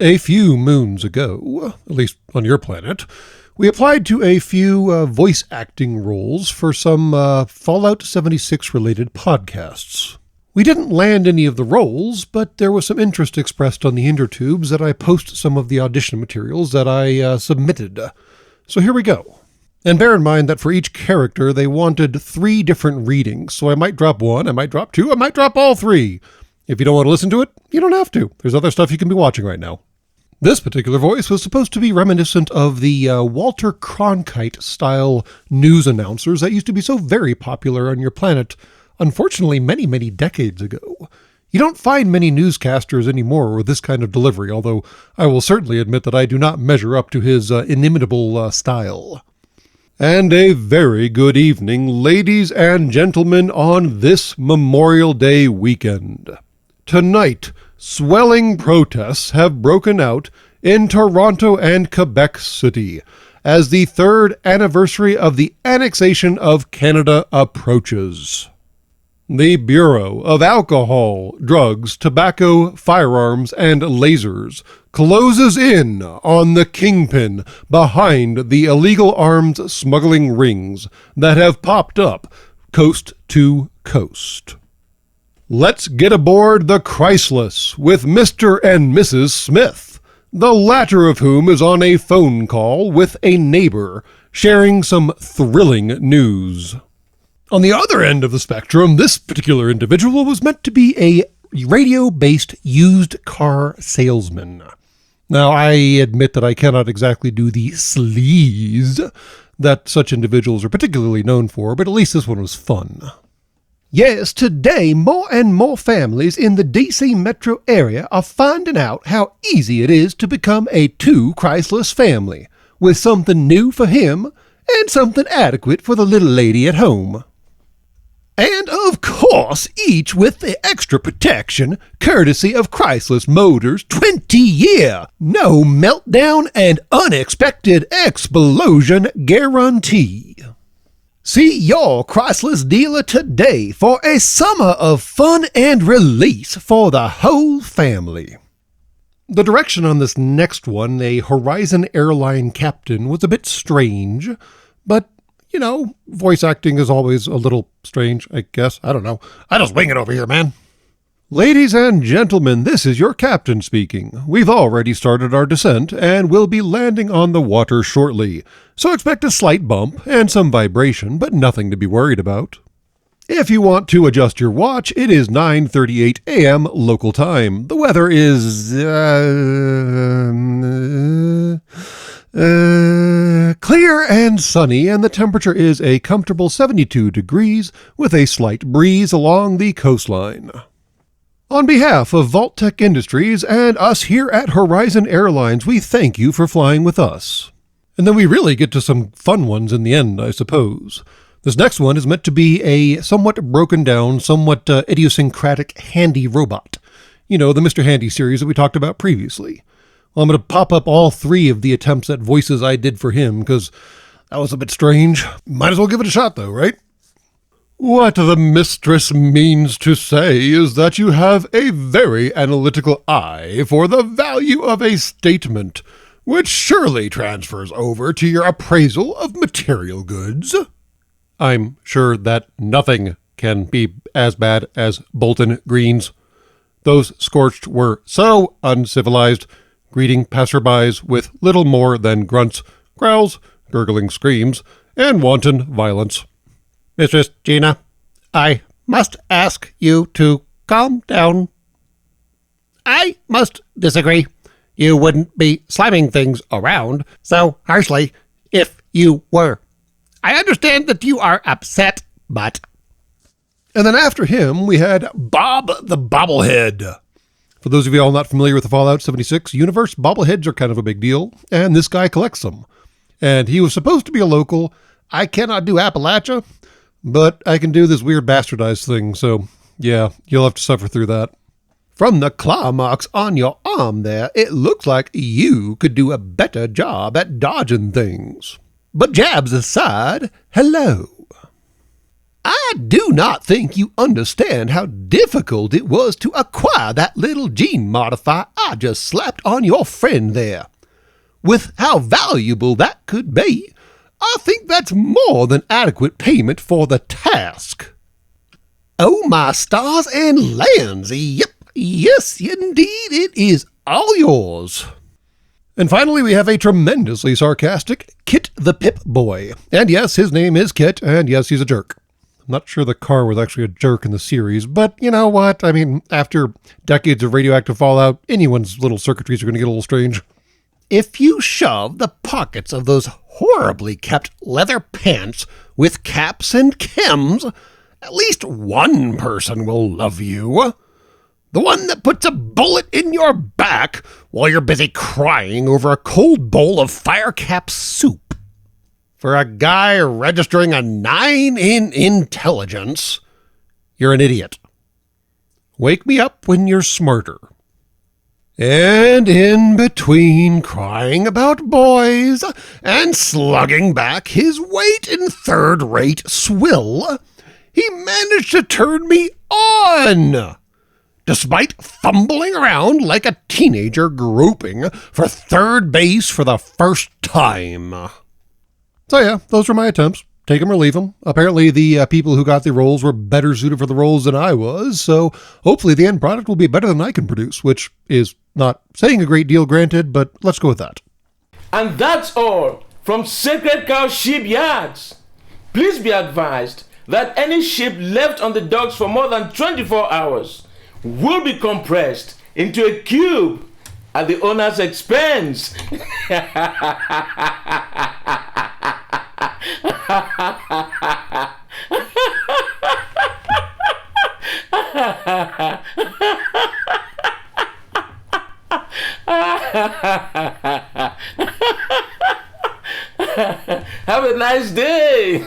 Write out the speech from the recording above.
A few moons ago, at least on your planet, we applied to a few voice acting roles for some Fallout 76 related podcasts. We didn't land any of the roles, but there was some interest expressed on the intertubes that I post some of the audition materials that I submitted. So here we go. And bear in mind that for each character they wanted 3 different readings, so I might drop 1, I might drop 2, I might drop all 3. If you don't want to listen to it, you don't have to. There's other stuff you can be watching right now. This particular voice was supposed to be reminiscent of the Walter Cronkite style news announcers that used to be so very popular on your planet, unfortunately many, many decades ago. You don't find many newscasters anymore with this kind of delivery, although I will certainly admit that I do not measure up to his inimitable style. And a very good evening, ladies and gentlemen, on this Memorial Day weekend. Tonight, swelling protests have broken out in Toronto and Quebec City as the 3rd anniversary of the annexation of Canada approaches. The Bureau of Alcohol, Drugs, Tobacco, Firearms, and Lasers closes in on the kingpin behind the illegal arms smuggling rings that have popped up coast to coast. Let's get aboard the Chrysalis with Mr. and Mrs. Smith, the latter of whom is on a phone call with a neighbor, sharing some thrilling news. On the other end of the spectrum, this particular individual was meant to be a radio-based used car salesman. Now, I admit that I cannot exactly do the sleaze that such individuals are particularly known for, but at least this one was fun. Yes, today more and more families in the DC metro area are finding out how easy it is to become a 2 Chrysalis family, with something new for him and something adequate for the little lady at home. And of course, each with the extra protection, courtesy of Chrysalis Motors' 20-year, no meltdown and unexpected explosion guarantee. See your Chrysalis dealer today for a summer of fun and release for the whole family. The direction on this next one, a Horizon Airline captain, was a bit strange, but you know, voice acting is always a little strange, I guess. I don't know. I just wing it over here, man. Ladies and gentlemen, this is your captain speaking. We've already started our descent and will be landing on the water shortly, so expect a slight bump and some vibration, but nothing to be worried about. If you want to adjust your watch, it is 9:38 a.m. local time. The weather is clear and sunny, and the temperature is a comfortable 72 degrees with a slight breeze along the coastline. On behalf of Vault-Tec Industries and us here at Horizon Airlines, we thank you for flying with us. And then we really get to some fun ones in the end, I suppose. This next one is meant to be a somewhat broken down, somewhat idiosyncratic handy robot. You know, the Mr. Handy series that we talked about previously. Well, I'm going to pop up all 3 of the attempts at voices I did for him, because that was a bit strange. Might as well give it a shot, though, right? What the mistress means to say is that you have a very analytical eye for the value of a statement, which surely transfers over to your appraisal of material goods. I'm sure that nothing can be as bad as Bolton greens. Those scorched were so uncivilized, greeting passerbys with little more than grunts, growls, gurgling screams, and wanton violence. Mistress Gina, I must ask you to calm down. I must disagree. You wouldn't be slamming things around so harshly if you were. I understand that you are upset, but... And then after him, we had Bob the Bobblehead. For those of you all not familiar with the Fallout 76 universe, bobbleheads are kind of a big deal, and this guy collects them. And he was supposed to be a local. I cannot do Appalachia, but I can do this weird bastardized thing, so yeah, you'll have to suffer through that. From the claw marks on your arm there, it looks like you could do a better job at dodging things. But jabs aside, hello. I do not think you understand how difficult it was to acquire that little gene modifier I just slapped on your friend there. With how valuable that could be, I think that's more than adequate payment for the task. Oh, my stars and lands, yep, yes, indeed, it is all yours. And finally, we have a tremendously sarcastic Kit the Pip-Boy. And yes, his name is Kit, and yes, he's a jerk. I'm not sure the car was actually a jerk in the series, but you know what? I mean, after decades of radioactive fallout, anyone's little circuitries are going to get a little strange. If you shove the pockets of those horribly kept leather pants with caps and chems, at least one person will love you. The one that puts a bullet in your back while you're busy crying over a cold bowl of Firecap soup. For a guy registering a 9 in intelligence, you're an idiot. Wake me up when you're smarter. And in between crying about boys and slugging back his weight in third-rate swill, he managed to turn me on, despite fumbling around like a teenager groping for third base for the first time. So yeah, those were my attempts. Take them or leave them. Apparently the people who got the roles were better suited for the roles than I was, so hopefully the end product will be better than I can produce, which is not saying a great deal, granted, but let's go with that. And that's all from Sacred Cow Shipyards. Please be advised that any ship left on the docks for more than 24 hours will be compressed into a cube at the owner's expense. Have a nice day.